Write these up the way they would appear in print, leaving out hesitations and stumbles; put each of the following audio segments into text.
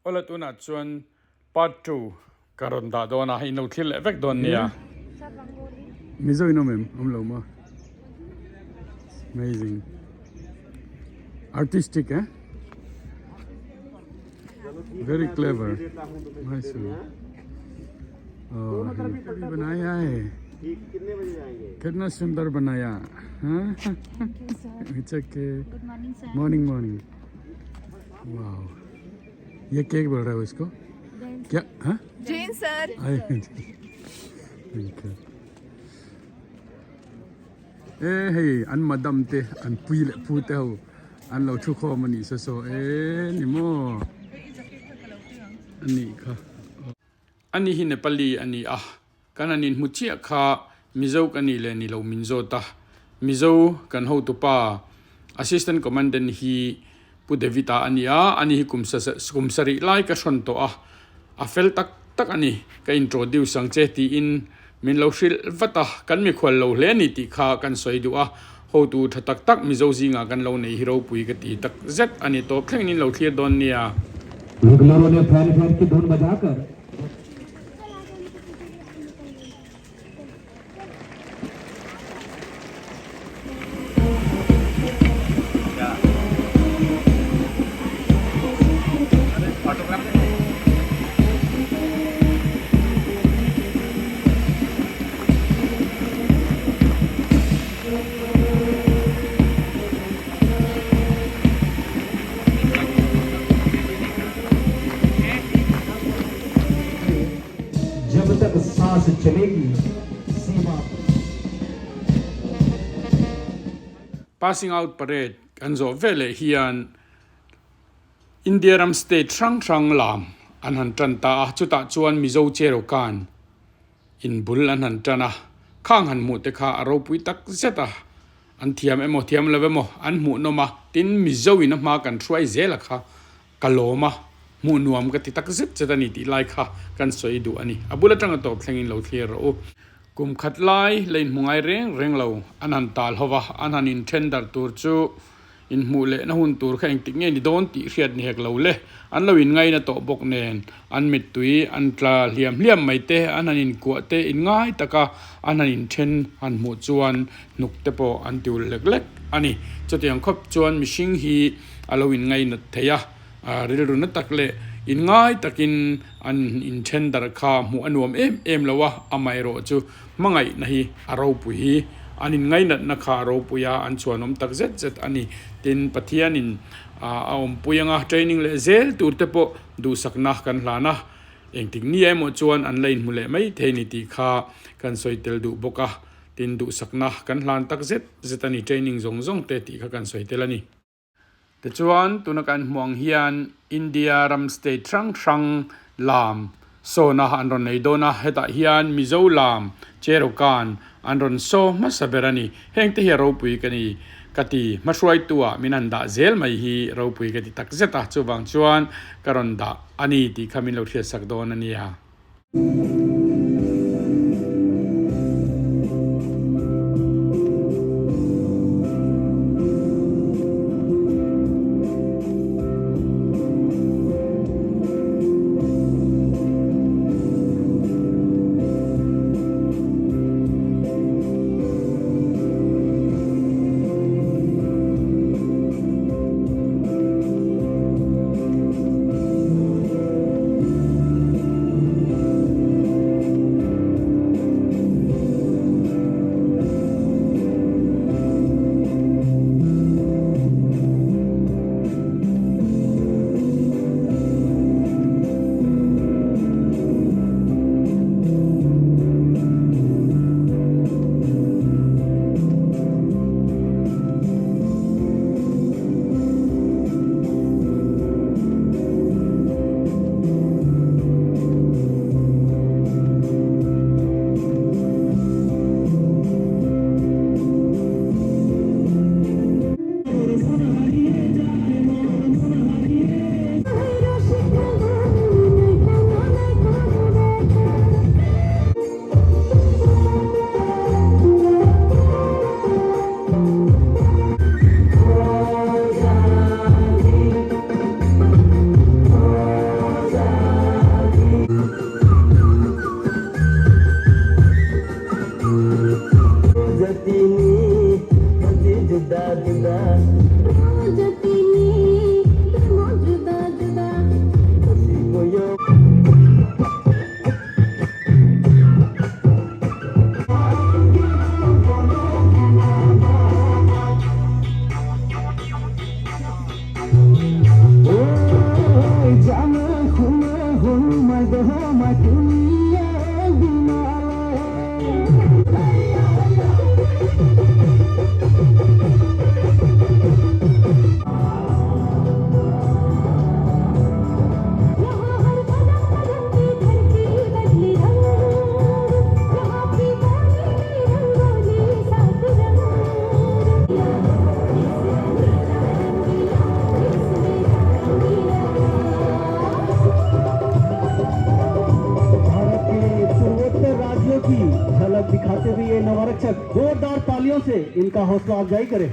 Ola tu na chuan part 2 karon da dona hi no thil vek don nia Mizo ino mem amlo ma amazing artistic very clever nice oh ये बनाया है कितने बजे जाएंगे कितना सुंदर बनाया हाँ good morning sir morning morning वाह ये केक बोल रहा है इसको क्या हाँ Jain sir hey an madam te an pui le pu te ho an lo thu kho mani so ni mo ani kha ani hi nepali ani kananin muchia kha mizo kani le ni lo minzo ta mizo kan ho tu pa assistant commandant hi pu devita ania ani hi kumsari lai ka shon to a fel tak ani ka introduce sang che ti in min lo shil vata kan mi khwal lo hle ni ti kha kan soi du ho tu thatak tak mizo zinga kan lo nei hero pui ka ti tak zet ani to thleng nin lo thlir don nia रेगुलरों ने fan fan की धुन बजाकर जब तक सांस चलेगी सीमा passing out parade kan zo vele hian Indiaram state trang lam an han tan ta chuta chuan mizo chero kan in bul an han tana khang han mu te kha aro pui tak zeta an thiam emo thiam levemo an mu no ma tin mizo in ma kan try zela kha kaloma mu nuam ka ti tak zet chetani ti lai kha kan soi du ani abula tang to thlengin lo thlir ro kum khat lai lein mungai reng lo anan tal howa anan in tender tur chu in mu le na hun tur khang tik nge ni don ti hriat ni hek lo le an lo in ngai na to bok nen an Mittui an tla hliam mai te anan in kwa te in ngai taka anan in then an mu chuan nuk te po an tul lek ani chotiang khop chuan mishing hi alo in ngai na theya rilru na takle in ngai takin an in tender kha mu anuam em lawa amai ro chu mangai na hi aro pui hi anin ngai na kha ro puya an chuanom tak zet ani tin pathian in aom puyanga training le zel tur te po du sakna kan hlana engting ni emo chuan an lein mule mai theini ti kha kan soitel du boka tin du sakna kan hlan tak zet ani training zong te ti kha kan soitel ani te chuan tunakan muang hian India ram state trang lam so na anron nei dona heta hian mizo lam cherokan anron so masaberani hengte hi ro pui kani kati masruai tua minanda zel mai hi ro pui kati tak zeta chuwang chuan karon da ani ti khamin lo thia sak don ania की झलक दिखाते हुए ये नवरक्षक जोरदार तालियों से इनका हौसला अफजाई करें।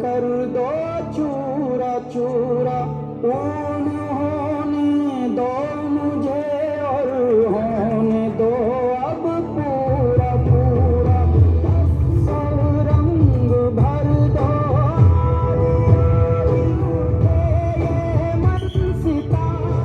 कर दो चूरा चूरा होने दो मुझे और होने दो अब पूरा पूरा सब रंग भर दो मन सितारा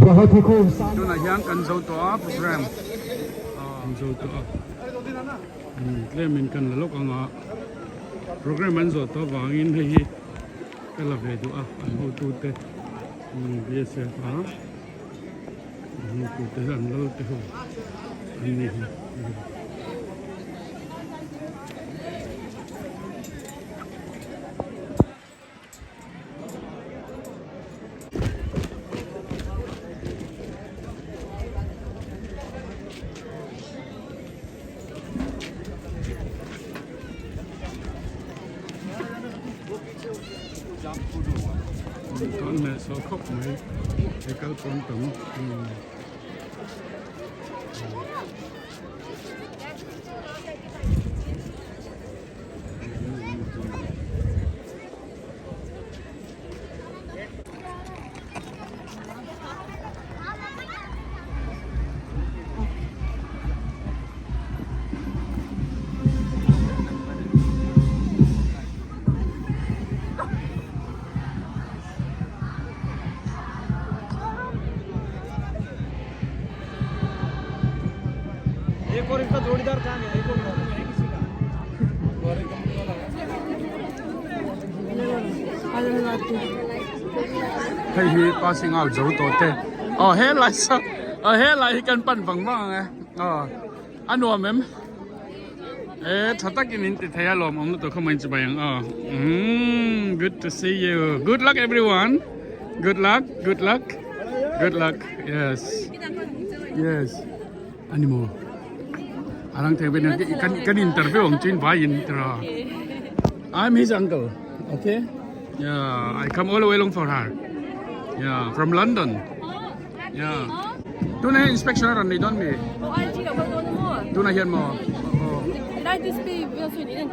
बहुत ही खूब Doon na yan kan zo to program. Kan zo to. Klemin kan lalok ang program an zo to wangin hi kala ve do an ho tu te. Yes ha. Tu te an lo te ho. Ani hi. Con này số khóc mấy cái câu con tấm एक और इनका जोड़ीदार कहाँ है? एक और है किसी का? hay hi Passingout zo to te. Oh he lai sa. Oh he lai kan pan bang bang eh. Oh Ano mem? Tatak in TETEI lom om to come in bayang. Oh. Good to see you. Good luck everyone. Good luck. Good luck. Good luck. Yes. Yes. Animo. Alang teng ben kan interview om chin vai in tra. I'm his uncle. Okay? Yeah, I come all the way along for her. Yeah, from London. Yeah. Tu na inspection ron ni don mi. Tu na hian mo. Light display 不要所以你认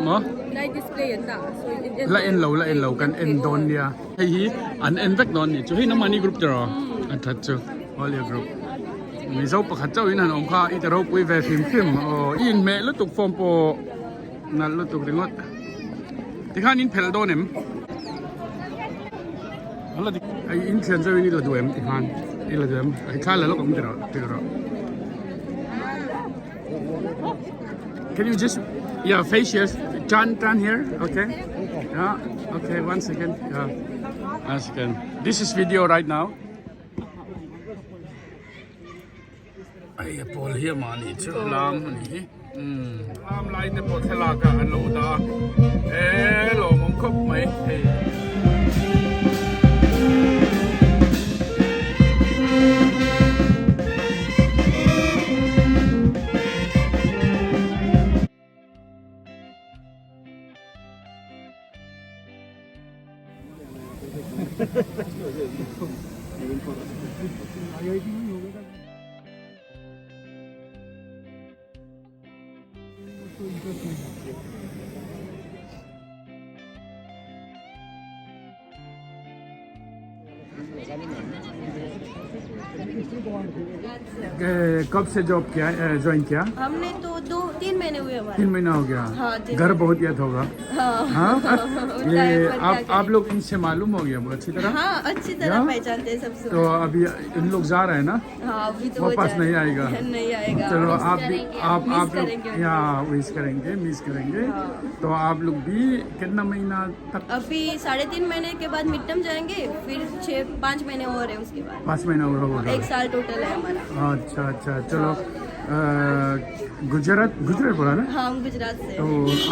mo. Light display 很大，所以 La en lo kan en don dia. Hi an en vek don ni. Chu hi na mani group tro. An that chu. All your group. Mizo pa khat chau in han om kha i tero pui ve phim o in me lu tuk form po na lu tuk ringot. Ti khan in phel don em. Ala di ai in thian zai ni la du em ti khan. I la du em. Ai kha la lo kom tero. Can you just, yeah, face here, turn here, okay? Yeah, okay, 1 second, yeah, 1 second. This is video right now. Ay, Paul here, man, it's a lam, lam light the pot helaka and loda. Hello, mong kop mai. Hey. कब से job किया join किया? हमने तो 2-3 महीने हुए हमारे। 3 महीना हो गया। हाँ, घर बहुत याद होगा। हाँ? ये आप लोग इनसे मालूम हो गया अच्छी तरह? हाँ, अच्छी तरह पहचानते हैं सबसे। तो अभी इन लोग जा रहे हैं ना? हाँ, अभी तो वापस नहीं आएगा। नहीं आएगा। चलो आप लोग यहाँ मिस करेंगे। तो आप लोग भी कितना महीना तक? अभी 3.5 महीने के बाद मिड टर्म जाएंगे, फिर 5 महीने और है उसके बाद। 5 महीना और होगा। 1 साल टोटल है हमारा। अच्छा चलो गुजरात बोला ना? हाँ, हम गुजरात से। तो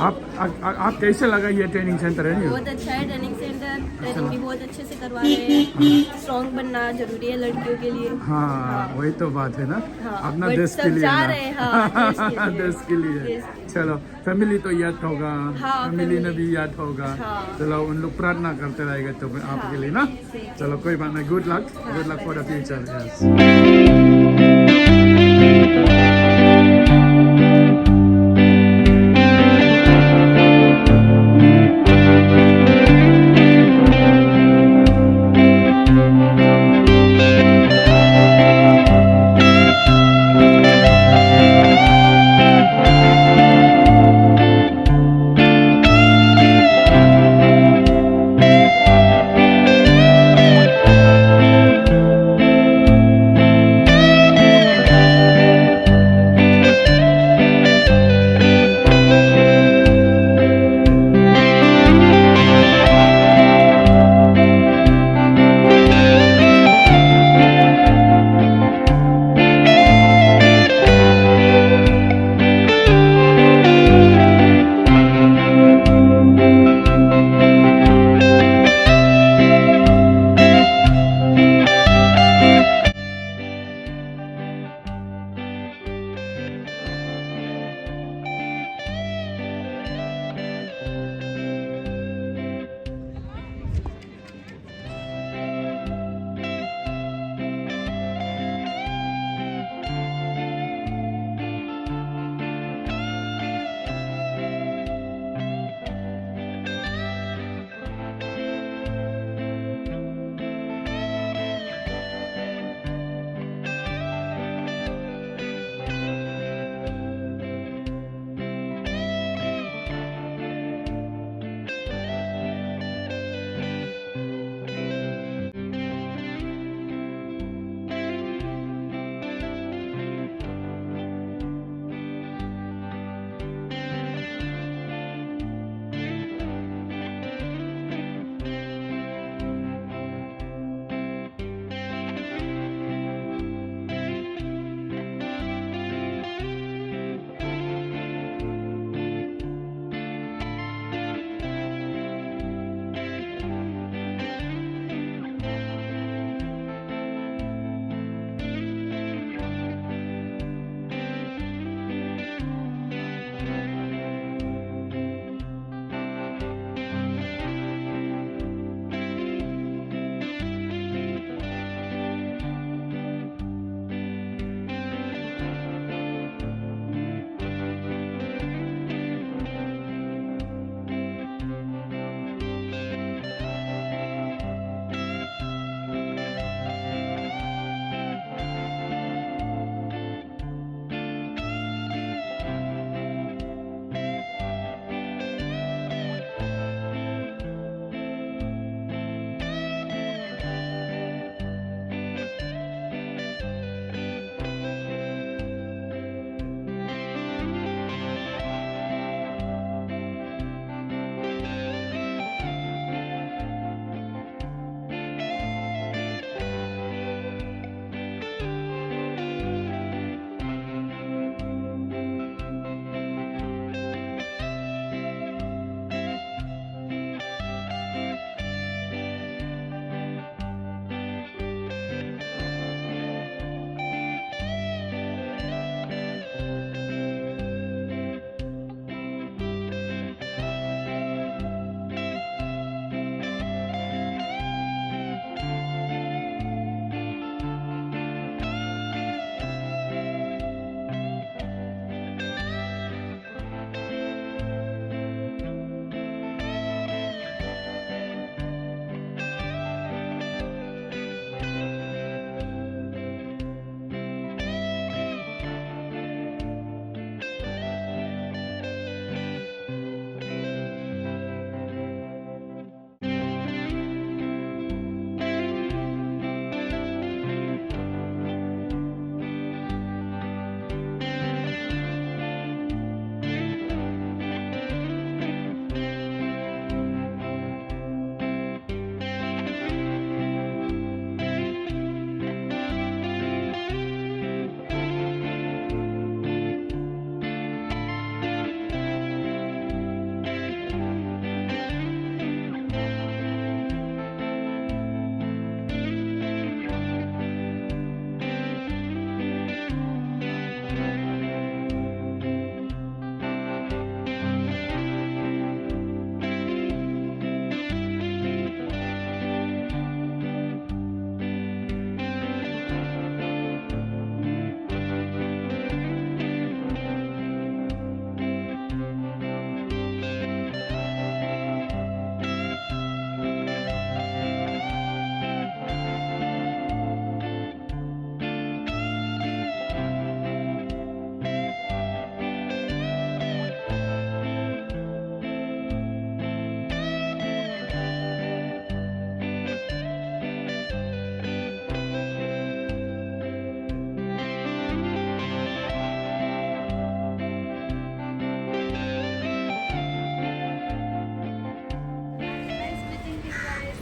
आप कैसे लगा ये ट्रेनिंग सेंटर है? बहुत अच्छा है ट्रेनिंग सेंटर, ट्रेनिंग भी बहुत अच्छे से करवा रहे हैं। स्ट्रॉन्ग बनना जरूरी है लड़कियों के लिए। हाँ, वही तो बात है ना। हाँ, अपना देश के लिए जा रहे हैं। हाँ, देश के लिए। चलो फैमिली तो याद होगा। हाँ, फैमिली ने भी याद होगा। हाँ। चलो उन लोग प्रार्थना करते रहेगा तो आपके लिए ना। चलो कोई बात नहीं। Good luck for the future.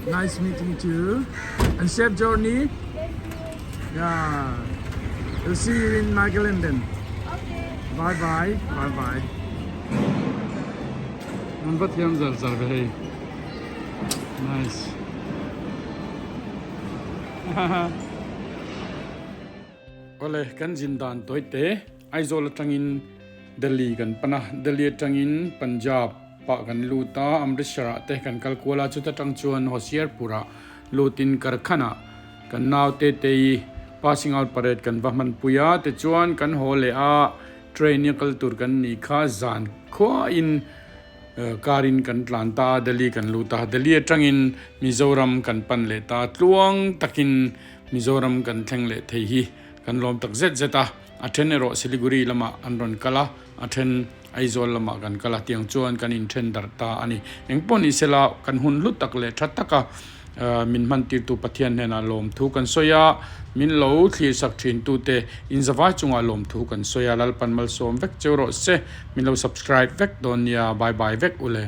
Nice meeting you. And safe journey. Yeah. We'll see you in Magdalene then. Okay. Bye bye. Bye bye. Man bat yam zar zar be. Nice. Ole kan jindan toite aizol tangin Delhi kan pana Delhi tangin Punjab pa kan luta Amritsar te kan kalkuala chuta tangchuan Hoshiarpura lutin karkhana kan naw TETEI Passingout parade kan vahman puya te chuan kan hole a train yakal tur kan ni kha zan khwa in karin kan tlanta Delhi kan luta Delhi tangin Mizoram kan pan le ta tluang takin Mizoram kan thleng le thei hi kan lom tak zet zeta athen ero Siliguri lama anron kala athen aizol lama kan kala tiang chuan kan in then dar ta ani engpon isela kan hun lut tak le that taka min man tir tu pathian hena lom thu kan soya min lo thli sak thin tu te in zawai chunga lom thu kan soya lal pan mal som vek chero se min lo subscribe vek don ya bye bye vek ule